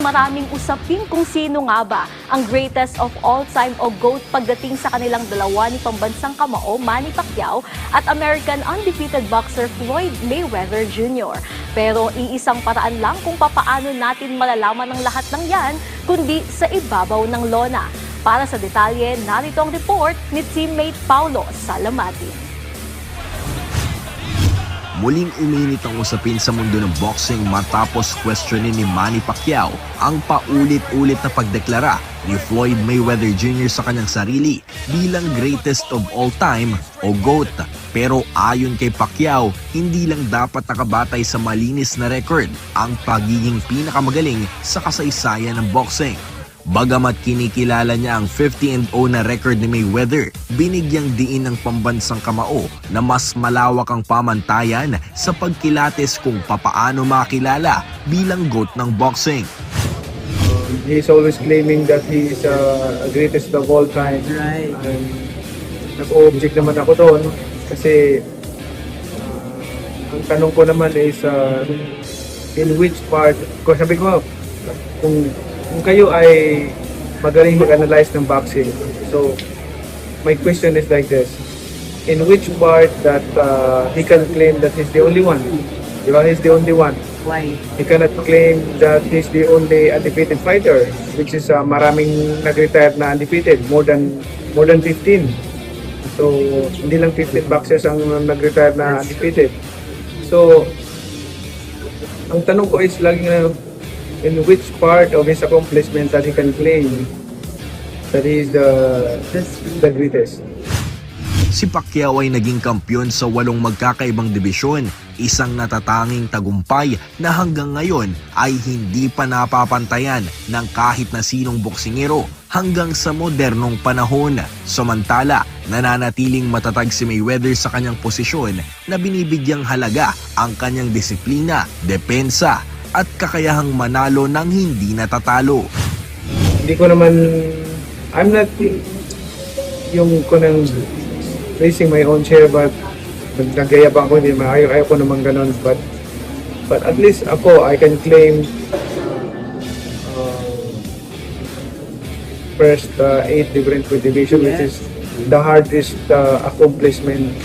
maraming usapin kung sino nga ba ang greatest of all time o GOAT pagdating sa kanilang dalawa ni pambansang kamao Manny Pacquiao at American undefeated boxer Floyd Mayweather Jr. Pero iisang paraan lang kung papaano natin malalaman ang lahat ng yan, kundi sa ibabaw ng lona. Para sa detalye, narito ang report ni teammate Paulo Salamatin. Muling uminit ang usapin sa mundo ng boxing matapos questionin ni Manny Pacquiao ang paulit-ulit na pagdeklara ni Floyd Mayweather Jr. sa kanyang sarili bilang greatest of all time o GOAT. Pero ayon kay Pacquiao, hindi lang dapat nakabatay sa malinis na record ang pagiging pinakamagaling sa kasaysayan ng boxing. Bagamat kinikilala niya ang 50-0 na record ni Mayweather, binigyang diin ng pambansang kamao na mas malawak ang pamantayan sa pagkilates kung papaano makilala bilang GOAT ng boxing. He's always claiming that he is a greatest of all time. Right. And nag-o-object naman ako doon kasi ang tanong ko naman is in which part, kung sabi ko, kung kayo ay magaling mag-analyze ng boxing, so my question is like this: in which part that he can claim that he's the only one? Diba? He's the only one. Why? He cannot claim that he's the only undefeated fighter, which is maraming nag-retire na undefeated, more than 15. So hindi lang 15 boxers ang nag-retire na undefeated. So ang tanong ko is lagi na, in which part of his accomplishment that he can claim that he is the greatest? Si Pacquiao ay naging kampyon sa 8 magkakaibang dibisyon, isang natatanging tagumpay na hanggang ngayon ay hindi pa napapantayan ng kahit na sinong boksingero hanggang sa modernong panahon. Samantala, nananatiling matatag si Mayweather sa kanyang posisyon na binibigyang halaga ang kanyang disiplina, depensa at kakayahang manalo ng hindi natatalo. Hindi ko naman, I'm not yung kunang raising my own share, but nagayabang ko, hindi ayaw ko naman ganun, but at least ako, I can claim first 8 different division, which is the hardest accomplishment.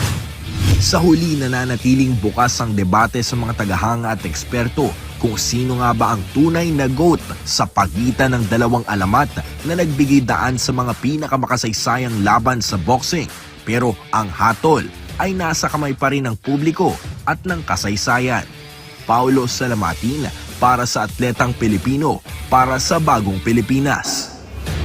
Sa huli, nananatiling bukas ang debate sa mga tagahanga at eksperto kung sino nga ba ang tunay na GOAT sa pagitan ng dalawang alamat na nagbigay daan sa mga pinakamakasaysayang laban sa boxing. Pero ang hatol ay nasa kamay pa rin ng publiko at ng kasaysayan. Paulo Salamatin para sa Atletang Pilipino, para sa Bagong Pilipinas.